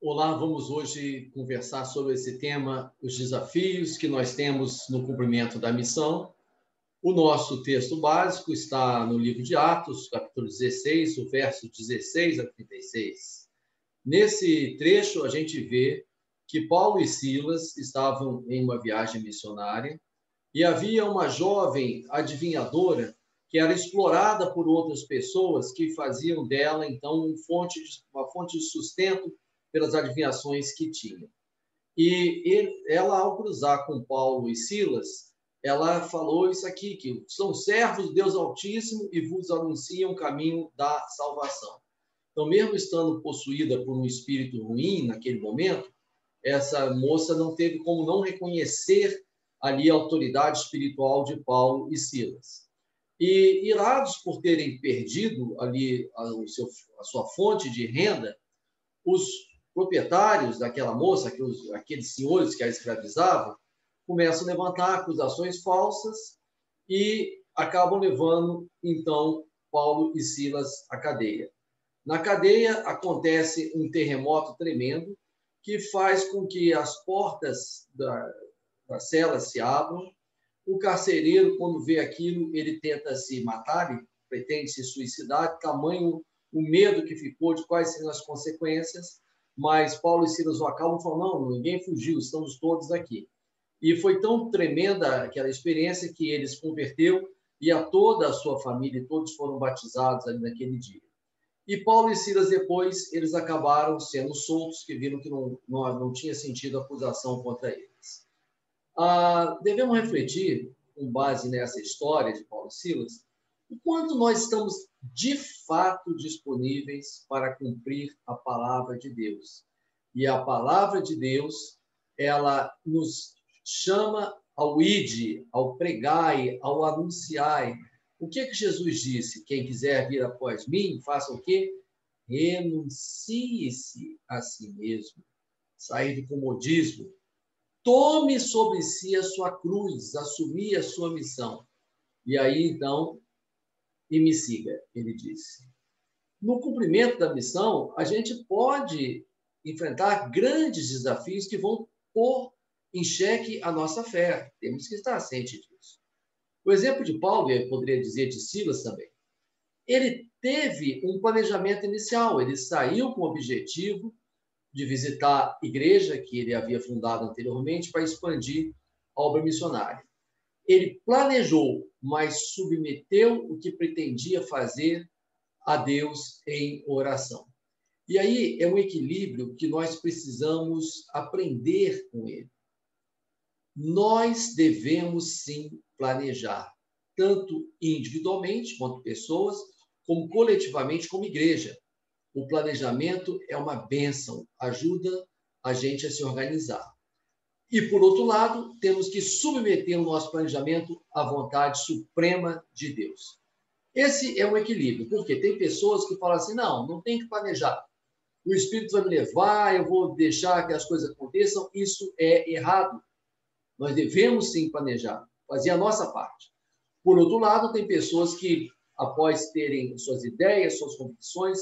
Olá, vamos hoje conversar sobre esse tema, os desafios que nós temos no cumprimento da missão. O nosso texto básico está no livro de Atos, capítulo 16, o verso 16 a 36. Nesse trecho, a gente vê que Paulo e Silas estavam em uma viagem missionária e havia uma jovem adivinhadora que era explorada por outras pessoas que faziam dela, então, uma fonte de sustento pelas adivinhações que tinha. Ela, ao cruzar com Paulo e Silas, ela falou isso aqui, que são servos de Deus Altíssimo e vos anunciam o caminho da salvação. Então, mesmo estando possuída por um espírito ruim naquele momento, essa moça não teve como não reconhecer ali a autoridade espiritual de Paulo e Silas. E irados por terem perdido ali a sua fonte de renda, os proprietários daquela moça, aqueles senhores que a escravizavam, começam a levantar acusações falsas e acabam levando, então, Paulo e Silas à cadeia. Na cadeia acontece um terremoto tremendo que faz com que as portas da cela se abram. O carcereiro, quando vê aquilo, ele tenta se matar, ele pretende se suicidar, tamanho o medo que ficou de quais seriam as consequências. Mas Paulo e Silas o acalmam e falam, não, ninguém fugiu, estamos todos aqui. E foi tão tremenda aquela experiência que ele se converteu e a toda a sua família, todos foram batizados ali naquele dia. E Paulo e Silas, depois, eles acabaram sendo soltos, que viram que não tinha sentido a acusação contra eles. Devemos refletir, com base nessa história de Paulo e Silas, o quanto nós estamos de fato disponíveis para cumprir a palavra de Deus. E a palavra de Deus, ela nos chama ao ide, ao pregai, ao anunciai. O que Jesus disse? Quem quiser vir após mim, faça o quê? Renuncie-se a si mesmo. Sair do comodismo. Tome sobre si a sua cruz, assumir a sua missão. E aí, então, e me siga, ele disse. No cumprimento da missão, a gente pode enfrentar grandes desafios que vão pôr em xeque a nossa fé. Temos que estar cientes disso. O exemplo de Paulo, eu poderia dizer de Silas também, ele teve um planejamento inicial, ele saiu com o objetivo de visitar a igreja que ele havia fundado anteriormente para expandir a obra missionária. Ele planejou, mas submeteu o que pretendia fazer a Deus em oração. E aí é um equilíbrio que nós precisamos aprender com ele. Nós devemos, sim, planejar, tanto individualmente, quanto pessoas, como coletivamente, como igreja. O planejamento é uma bênção, ajuda a gente a se organizar. E, por outro lado, temos que submeter o nosso planejamento à vontade suprema de Deus. Esse é um equilíbrio, porque tem pessoas que falam assim, não tem que planejar. O Espírito vai me levar, eu vou deixar que as coisas aconteçam. Isso é errado. Nós devemos, sim, planejar, fazer a nossa parte. Por outro lado, tem pessoas que, após terem suas ideias, suas convicções,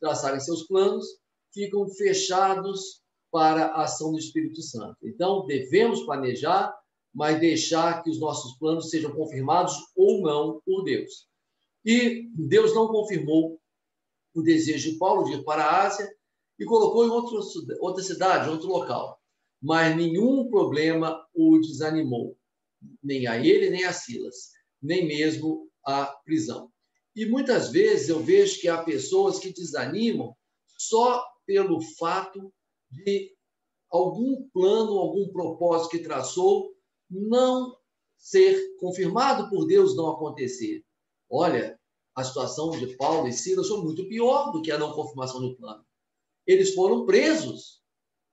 traçarem seus planos, ficam fechados para a ação do Espírito Santo. Então, devemos planejar, mas deixar que os nossos planos sejam confirmados ou não por Deus. E Deus não confirmou o desejo de Paulo de ir para a Ásia e colocou em outra cidade, outro local. Mas nenhum problema o desanimou, nem a ele, nem a Silas, nem mesmo a prisão. E muitas vezes eu vejo que há pessoas que desanimam só pelo fato de algum plano, algum propósito que traçou não ser confirmado por Deus, não acontecer. Olha, a situação de Paulo e Silas foi muito pior do que a não confirmação do plano. Eles foram presos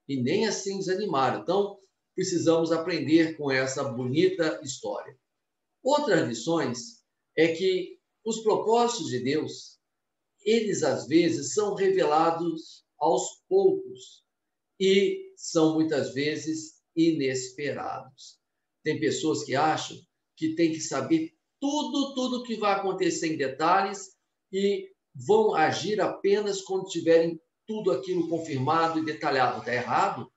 e nem assim desanimaram. Então, precisamos aprender com essa bonita história. Outras lições é que os propósitos de Deus, eles às vezes são revelados aos poucos e são muitas vezes inesperados. Tem pessoas que acham que tem que saber tudo que vai acontecer em detalhes e vão agir apenas quando tiverem tudo aquilo confirmado e detalhado. Está errado?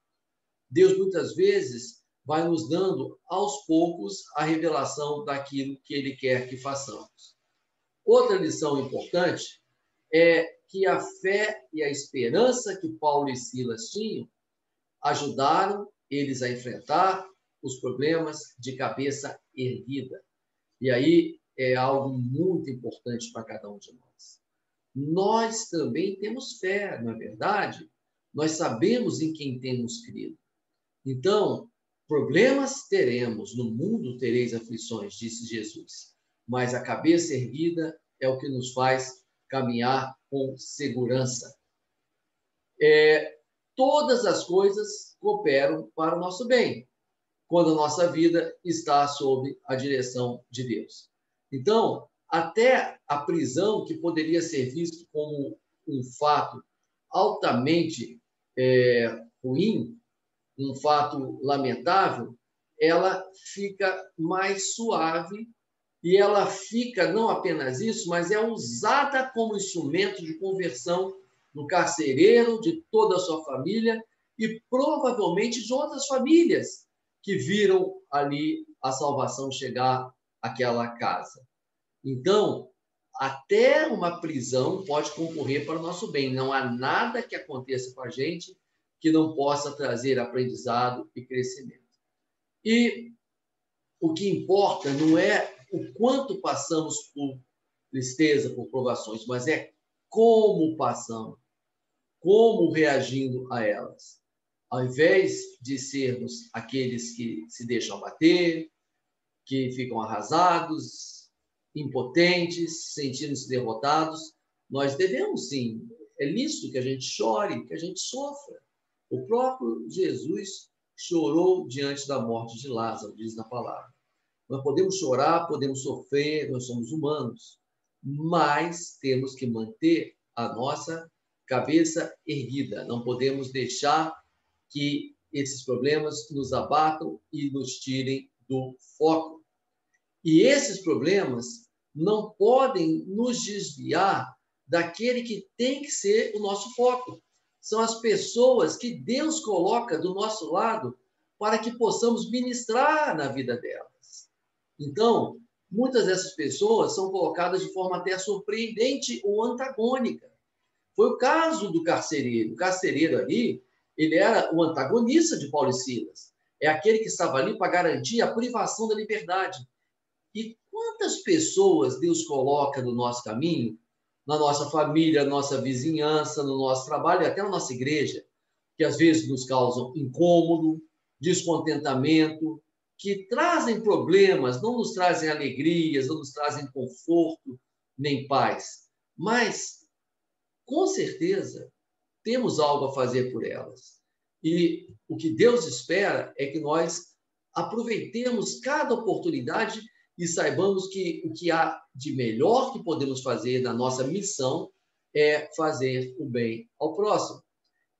Deus, muitas vezes, vai nos dando, aos poucos, a revelação daquilo que Ele quer que façamos. Outra lição importante é que a fé e a esperança que Paulo e Silas tinham ajudaram eles a enfrentar os problemas de cabeça erguida. E aí é algo muito importante para cada um de nós. Nós também temos fé, não é verdade? Nós sabemos em quem temos crido. Então, problemas teremos, no mundo tereis aflições, disse Jesus. Mas a cabeça erguida é o que nos faz caminhar com segurança. Todas as coisas cooperam para o nosso bem, quando a nossa vida está sob a direção de Deus. Então, até a prisão, que poderia ser visto como um fato altamente ruim, um fato lamentável, ela fica mais suave e ela fica, não apenas isso, mas é usada como instrumento de conversão do carcereiro, de toda a sua família e provavelmente de outras famílias que viram ali a salvação chegar àquela casa. Então, até uma prisão pode concorrer para o nosso bem. Não há nada que aconteça com a gente que não possa trazer aprendizado e crescimento. E o que importa não é o quanto passamos por tristeza, por provações, mas é como passamos, como reagindo a elas. Ao invés de sermos aqueles que se deixam abater, que ficam arrasados, impotentes, sentindo-se derrotados, nós devemos sim, é lícito que a gente chore, que a gente sofra. O próprio Jesus chorou diante da morte de Lázaro, diz na palavra. Nós podemos chorar, podemos sofrer, nós somos humanos, mas temos que manter a nossa cabeça erguida. Não podemos deixar que esses problemas nos abatam e nos tirem do foco. E esses problemas não podem nos desviar daquele que tem que ser o nosso foco. São as pessoas que Deus coloca do nosso lado para que possamos ministrar na vida delas. Então, muitas dessas pessoas são colocadas de forma até surpreendente ou antagônica. Foi o caso do carcereiro. O carcereiro ali, ele era o antagonista de Paulo e Silas. É aquele que estava ali para garantir a privação da liberdade. E quantas pessoas Deus coloca no nosso caminho, na nossa família, na nossa vizinhança, no nosso trabalho e até na nossa igreja, que às vezes nos causam incômodo, descontentamento, que trazem problemas, não nos trazem alegrias, não nos trazem conforto, nem paz. Mas, com certeza, temos algo a fazer por elas. E o que Deus espera é que nós aproveitemos cada oportunidade e saibamos que o que há de melhor que podemos fazer na nossa missão é fazer o bem ao próximo.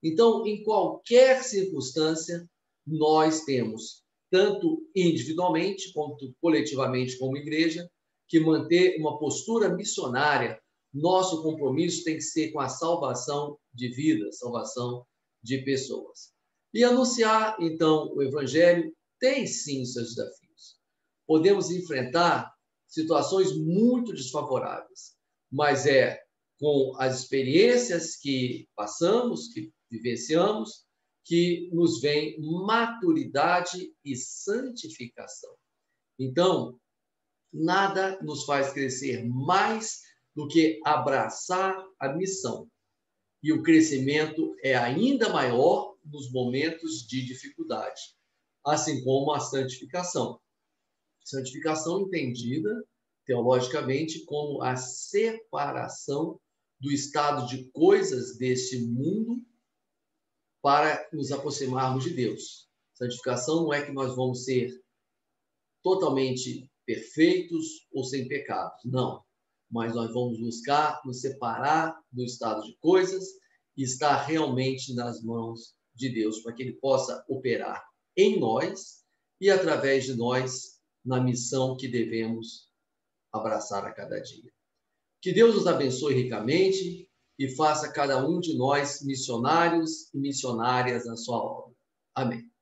Então, em qualquer circunstância, nós temos, tanto individualmente, quanto coletivamente como igreja, que manter uma postura missionária. Nosso compromisso tem que ser com a salvação de vidas, salvação de pessoas. E anunciar, então, o Evangelho tem, sim, seus desafios. Podemos enfrentar situações muito desfavoráveis, mas é com as experiências que passamos, que vivenciamos, que nos vem maturidade e santificação. Então, nada nos faz crescer mais do que abraçar a missão. E o crescimento é ainda maior nos momentos de dificuldade, assim como a santificação. Santificação entendida, teologicamente, como a separação do estado de coisas deste mundo para nos aproximarmos de Deus. Santificação não é que nós vamos ser totalmente perfeitos ou sem pecados, não. Mas nós vamos buscar nos separar do estado de coisas e estar realmente nas mãos de Deus, para que Ele possa operar em nós e através de nós na missão que devemos abraçar a cada dia. Que Deus nos abençoe ricamente, e faça cada um de nós missionários e missionárias na sua obra. Amém.